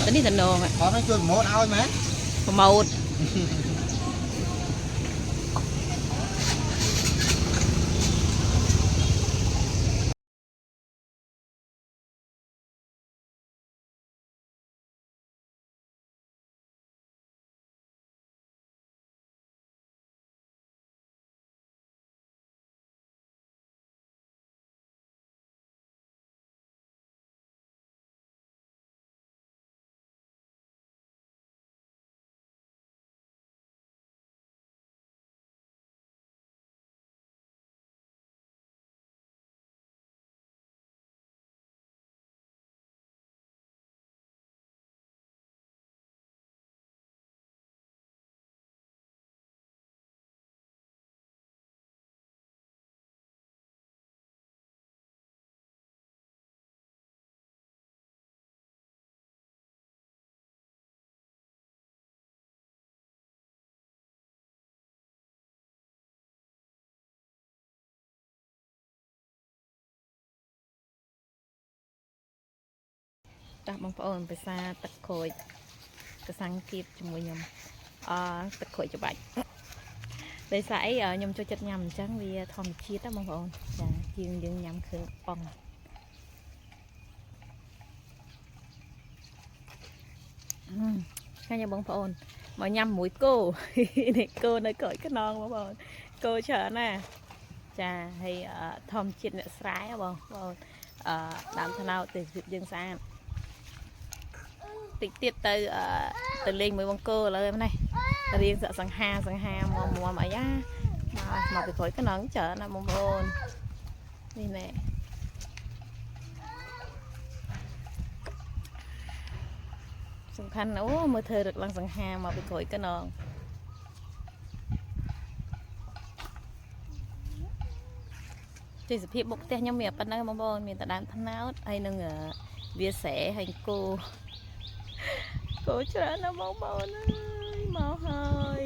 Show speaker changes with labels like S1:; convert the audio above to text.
S1: ตอนนี้แต่นองอ่ะ
S2: có nó chui một ao mà
S1: หมดតាបងប្អូនភាសាទឹកក្រូចកសាំងគៀបជាមួយខ្ញុំទឹកក្រូចច្បាច់ដោយសារអីខ្ញុំចូលចិត្តញ៉ាំអញ្ចឹងវាធម្មជាតិណាបងប្អូនចាជាងយើងញ៉ាំគ្រឿងប៉ងឃើញបងប្អូនមកញ៉ាំមួយគោនេះគោនៅក្រូចខ្នងបងប្អូនគោច្រើនណាចាហើយធម្មជាតិអ្នកស្រែបងប្អូនដើមថ្នោតទៅយើងស្អាតតិចទៀតទៅលេងមួយបង្គោលឥឡូវនេះរៀងសង្ហាមកអីមកពីក្រួយកណ្ដងច្រើនណាបងប្អូននេះណែសំខាន់អូមើលធ្វើរឹកឡើងសង្ហាមកពីក្រួយកណ្ដងចេះសភាពបុកផ្ទះខ្ញុំមានប៉ុណ្ណឹងបងប្អូនមានតែដើមថ្នោតហើយនឹងវាស្រែហើយគោច្រើនណាបងប្អូនអើយមកហើយ